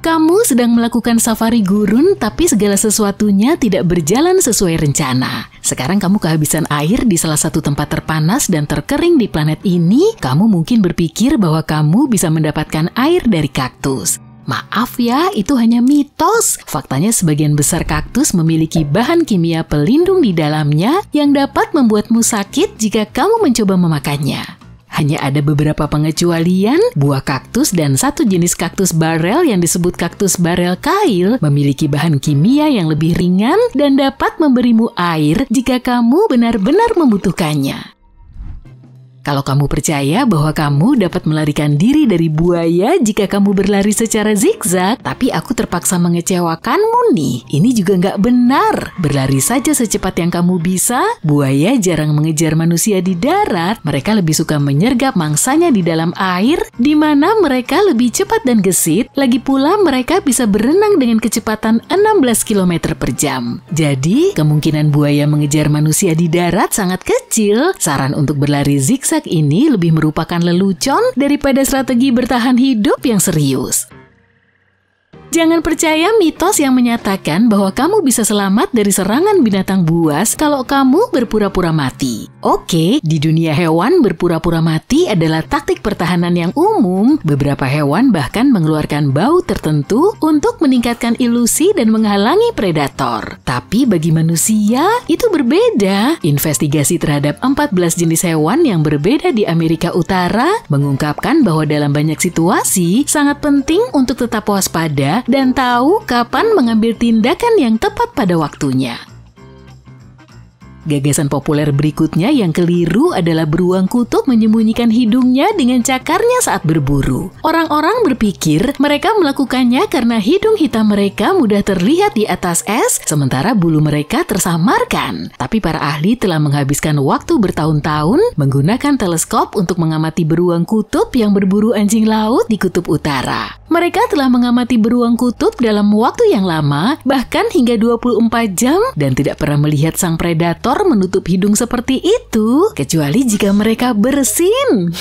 Kamu sedang melakukan safari gurun, tapi segala sesuatunya tidak berjalan sesuai rencana. Sekarang kamu kehabisan air di salah satu tempat terpanas dan terkering di planet ini. Kamu mungkin berpikir bahwa kamu bisa mendapatkan air dari kaktus. Maaf ya, itu hanya mitos. Faktanya sebagian besar kaktus memiliki bahan kimia pelindung di dalamnya yang dapat membuatmu sakit jika kamu mencoba memakannya. Hanya ada beberapa pengecualian, buah kaktus dan satu jenis kaktus barel yang disebut kaktus barel kail memiliki bahan kimia yang lebih ringan dan dapat memberimu air jika kamu benar-benar membutuhkannya. Kalau kamu percaya bahwa kamu dapat melarikan diri dari buaya jika kamu berlari secara zigzag, tapi aku terpaksa mengecewakanmu nih. Ini juga nggak benar. Berlari saja secepat yang kamu bisa. Buaya jarang mengejar manusia di darat. Mereka lebih suka menyergap mangsanya di dalam air, di mana mereka lebih cepat dan gesit. Lagi pula mereka bisa berenang dengan kecepatan 16 km per jam. Jadi, kemungkinan buaya mengejar manusia di darat sangat kecil. Saran untuk berlari zigzag ini lebih merupakan lelucon daripada strategi bertahan hidup yang serius. Jangan percaya mitos yang menyatakan bahwa kamu bisa selamat dari serangan binatang buas kalau kamu berpura-pura mati. Oke, di dunia hewan berpura-pura mati adalah taktik pertahanan yang umum. Beberapa hewan bahkan mengeluarkan bau tertentu untuk meningkatkan ilusi dan menghalangi predator. Tapi bagi manusia, itu berbeda. Investigasi terhadap 14 jenis hewan yang berbeda di Amerika Utara mengungkapkan bahwa dalam banyak situasi, sangat penting untuk tetap waspada dan tahu kapan mengambil tindakan yang tepat pada waktunya. Gagasan populer berikutnya yang keliru adalah beruang kutub menyembunyikan hidungnya dengan cakarnya saat berburu. Orang-orang berpikir mereka melakukannya karena hidung hitam mereka mudah terlihat di atas es, sementara bulu mereka tersamarkan. Tapi para ahli telah menghabiskan waktu bertahun-tahun menggunakan teleskop untuk mengamati beruang kutub yang berburu anjing laut di kutub utara. Mereka telah mengamati beruang kutub dalam waktu yang lama, bahkan hingga 24 jam, dan tidak pernah melihat sang predator menutup hidung seperti itu, kecuali jika mereka bersin.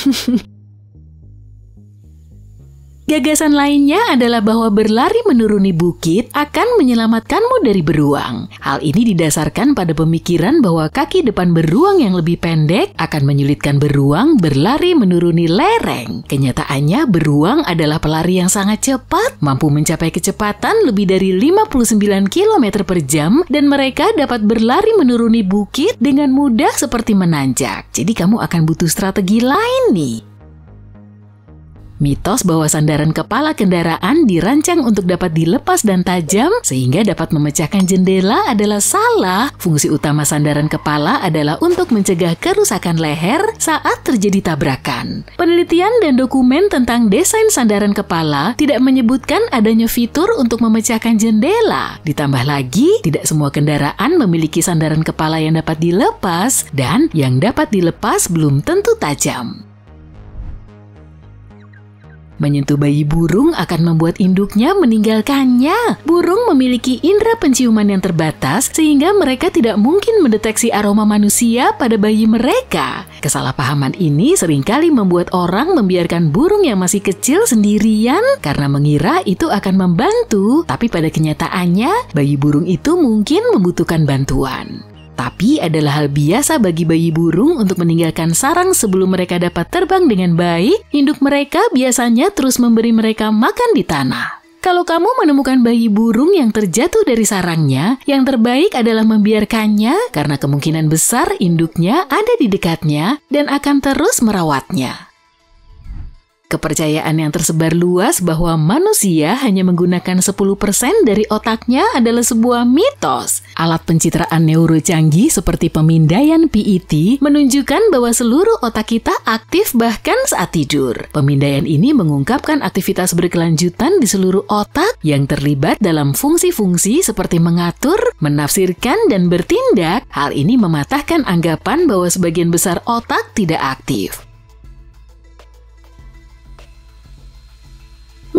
Gagasan lainnya adalah bahwa berlari menuruni bukit akan menyelamatkanmu dari beruang. Hal ini didasarkan pada pemikiran bahwa kaki depan beruang yang lebih pendek akan menyulitkan beruang berlari menuruni lereng. Kenyataannya, beruang adalah pelari yang sangat cepat, mampu mencapai kecepatan lebih dari 59 km per jam, dan mereka dapat berlari menuruni bukit dengan mudah seperti menanjak. Jadi kamu akan butuh strategi lain nih. Mitos bahwa sandaran kepala kendaraan dirancang untuk dapat dilepas dan tajam sehingga dapat memecahkan jendela adalah salah. Fungsi utama sandaran kepala adalah untuk mencegah kerusakan leher saat terjadi tabrakan. Penelitian dan dokumen tentang desain sandaran kepala tidak menyebutkan adanya fitur untuk memecahkan jendela. Ditambah lagi, tidak semua kendaraan memiliki sandaran kepala yang dapat dilepas, dan yang dapat dilepas belum tentu tajam. Menyentuh bayi burung akan membuat induknya meninggalkannya. Burung memiliki indera penciuman yang terbatas sehingga mereka tidak mungkin mendeteksi aroma manusia pada bayi mereka. Kesalahpahaman ini seringkali membuat orang membiarkan burung yang masih kecil sendirian karena mengira itu akan membantu, tapi pada kenyataannya bayi burung itu mungkin membutuhkan bantuan. Tapi adalah hal biasa bagi bayi burung untuk meninggalkan sarang sebelum mereka dapat terbang dengan baik. Induk mereka biasanya terus memberi mereka makan di tanah. Kalau kamu menemukan bayi burung yang terjatuh dari sarangnya, yang terbaik adalah membiarkannya karena kemungkinan besar induknya ada di dekatnya dan akan terus merawatnya. Kepercayaan yang tersebar luas bahwa manusia hanya menggunakan 10% dari otaknya adalah sebuah mitos. Alat pencitraan neuro canggih seperti pemindaian PET menunjukkan bahwa seluruh otak kita aktif bahkan saat tidur. Pemindaian ini mengungkapkan aktivitas berkelanjutan di seluruh otak yang terlibat dalam fungsi-fungsi seperti mengatur, menafsirkan, dan bertindak. Hal ini mematahkan anggapan bahwa sebagian besar otak tidak aktif.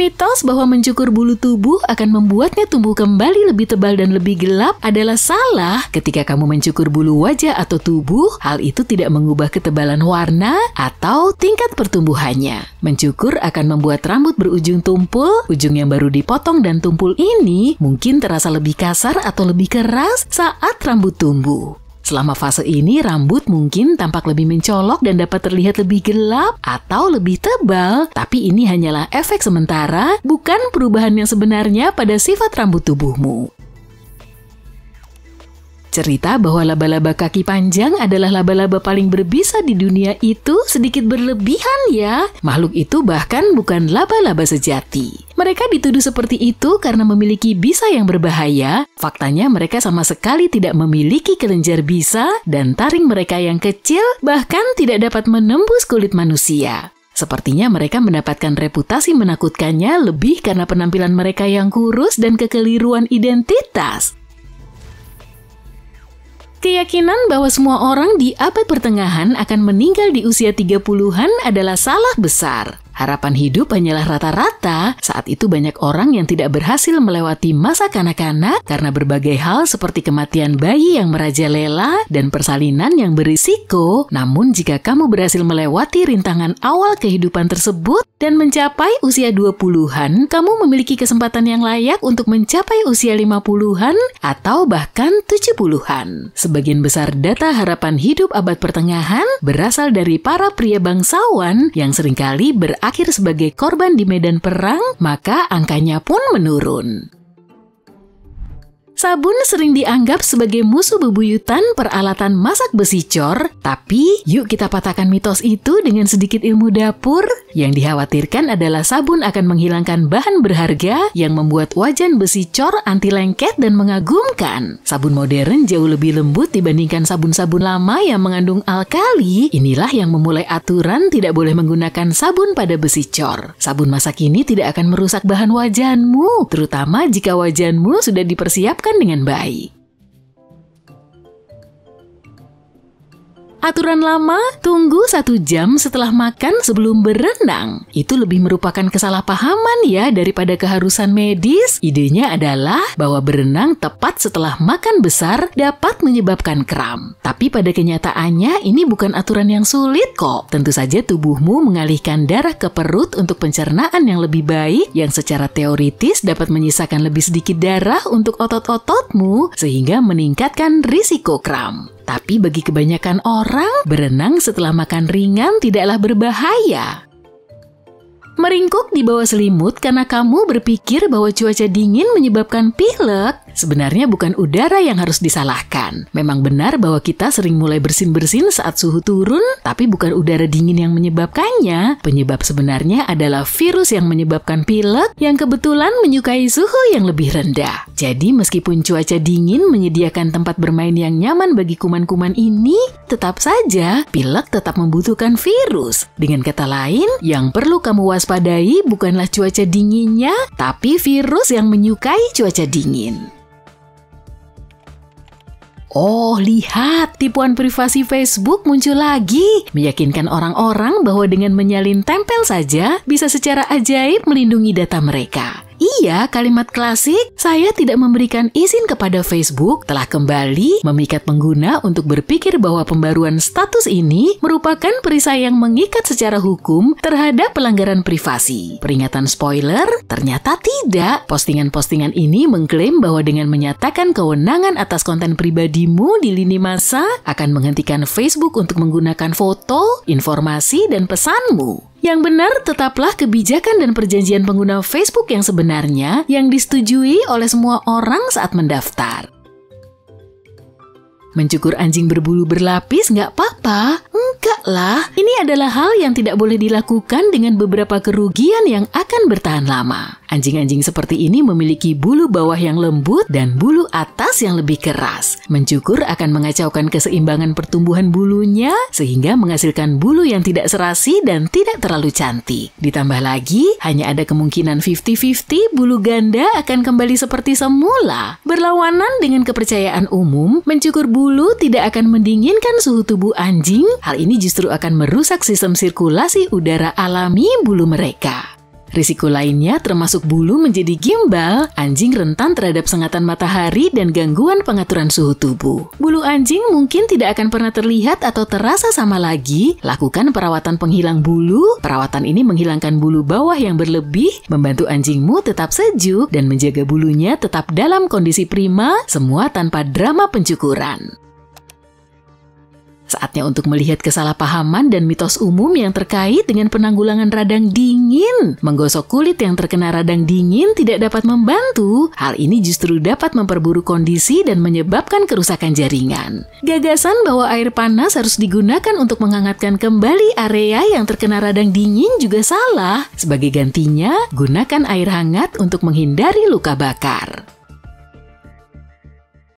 Mitos bahwa mencukur bulu tubuh akan membuatnya tumbuh kembali lebih tebal dan lebih gelap adalah salah. Ketika kamu mencukur bulu wajah atau tubuh, hal itu tidak mengubah ketebalan warna atau tingkat pertumbuhannya. Mencukur akan membuat rambut berujung tumpul, ujung yang baru dipotong dan tumpul ini mungkin terasa lebih kasar atau lebih keras saat rambut tumbuh. Selama fase ini, rambut mungkin tampak lebih mencolok dan dapat terlihat lebih gelap atau lebih tebal, tapi ini hanyalah efek sementara, bukan perubahan yang sebenarnya pada sifat rambut tubuhmu. Cerita bahwa laba-laba kaki panjang adalah laba-laba paling berbisa di dunia itu sedikit berlebihan ya. Makhluk itu bahkan bukan laba-laba sejati. Mereka dituduh seperti itu karena memiliki bisa yang berbahaya. Faktanya mereka sama sekali tidak memiliki kelenjar bisa dan taring mereka yang kecil bahkan tidak dapat menembus kulit manusia. Sepertinya mereka mendapatkan reputasi menakutkannya lebih karena penampilan mereka yang kurus dan kekeliruan identitas. Keyakinan bahwa semua orang di abad pertengahan akan meninggal di usia 30-an adalah salah besar. Harapan hidup hanyalah rata-rata, saat itu banyak orang yang tidak berhasil melewati masa kanak-kanak karena berbagai hal seperti kematian bayi yang merajalela dan persalinan yang berisiko. Namun jika kamu berhasil melewati rintangan awal kehidupan tersebut dan mencapai usia 20-an, kamu memiliki kesempatan yang layak untuk mencapai usia 50-an atau bahkan 70-an. Sebagian besar data harapan hidup abad pertengahan berasal dari para pria bangsawan yang seringkali berakhir sebagai korban di medan perang, maka angkanya pun menurun. Sabun sering dianggap sebagai musuh bebuyutan peralatan masak besi cor, tapi yuk kita patahkan mitos itu dengan sedikit ilmu dapur. Yang dikhawatirkan adalah sabun akan menghilangkan bahan berharga yang membuat wajan besi cor anti lengket dan mengagumkan. Sabun modern jauh lebih lembut dibandingkan sabun-sabun lama yang mengandung alkali. Inilah yang memulai aturan tidak boleh menggunakan sabun pada besi cor. Sabun masak ini tidak akan merusak bahan wajanmu, terutama jika wajanmu sudah dipersiapkan dengan baik. Aturan lama, tunggu 1 jam setelah makan sebelum berenang. Itu lebih merupakan kesalahpahaman ya daripada keharusan medis. Idenya adalah bahwa berenang tepat setelah makan besar dapat menyebabkan kram. Tapi pada kenyataannya ini bukan aturan yang sulit kok. Tentu saja tubuhmu mengalihkan darah ke perut untuk pencernaan yang lebih baik, yang secara teoritis dapat menyisakan lebih sedikit darah untuk otot-ototmu sehingga meningkatkan risiko kram. Tapi bagi kebanyakan orang, berenang setelah makan ringan tidaklah berbahaya. Meringkuk di bawah selimut karena kamu berpikir bahwa cuaca dingin menyebabkan pilek, sebenarnya bukan udara yang harus disalahkan. Memang benar bahwa kita sering mulai bersin-bersin saat suhu turun, tapi bukan udara dingin yang menyebabkannya. Penyebab sebenarnya adalah virus yang menyebabkan pilek yang kebetulan menyukai suhu yang lebih rendah. Jadi meskipun cuaca dingin menyediakan tempat bermain yang nyaman bagi kuman-kuman ini, tetap saja pilek tetap membutuhkan virus. Dengan kata lain, yang perlu kamu waspadai bukanlah cuaca dinginnya, tapi virus yang menyukai cuaca dingin. Oh, lihat, tipuan privasi Facebook muncul lagi. Meyakinkan orang-orang bahwa dengan menyalin tempel saja bisa secara ajaib melindungi data mereka. Iya, kalimat klasik, saya tidak memberikan izin kepada Facebook, telah kembali memikat pengguna untuk berpikir bahwa pembaruan status ini merupakan perisai yang mengikat secara hukum terhadap pelanggaran privasi. Peringatan spoiler, ternyata tidak. Postingan-postingan ini mengklaim bahwa dengan menyatakan kewenangan atas konten pribadimu di lini masa akan menghentikan Facebook untuk menggunakan foto, informasi, dan pesanmu. Yang benar tetaplah kebijakan dan perjanjian pengguna Facebook yang sebenarnya yang disetujui oleh semua orang saat mendaftar. Mencukur anjing berbulu berlapis nggak apa-apa? Enggak lah, ini adalah hal yang tidak boleh dilakukan dengan beberapa kerugian yang akan bertahan lama. Anjing-anjing seperti ini memiliki bulu bawah yang lembut dan bulu atas yang lebih keras. Mencukur akan mengacaukan keseimbangan pertumbuhan bulunya sehingga menghasilkan bulu yang tidak serasi dan tidak terlalu cantik. Ditambah lagi, hanya ada kemungkinan 50-50 bulu ganda akan kembali seperti semula. Berlawanan dengan kepercayaan umum, mencukur bulu tidak akan mendinginkan suhu tubuh anjing. Hal ini justru akan merusak sistem sirkulasi udara alami bulu mereka. Risiko lainnya termasuk bulu menjadi gimbal, anjing rentan terhadap sengatan matahari dan gangguan pengaturan suhu tubuh. Bulu anjing mungkin tidak akan pernah terlihat atau terasa sama lagi. Lakukan perawatan penghilang bulu. Perawatan ini menghilangkan bulu bawah yang berlebih, membantu anjingmu tetap sejuk dan menjaga bulunya tetap dalam kondisi prima, semua tanpa drama pencukuran. Saatnya untuk melihat kesalahpahaman dan mitos umum yang terkait dengan penanggulangan radang dingin. Menggosok kulit yang terkena radang dingin tidak dapat membantu. Hal ini justru dapat memperburuk kondisi dan menyebabkan kerusakan jaringan. Gagasan bahwa air panas harus digunakan untuk menghangatkan kembali area yang terkena radang dingin juga salah. Sebagai gantinya, gunakan air hangat untuk menghindari luka bakar.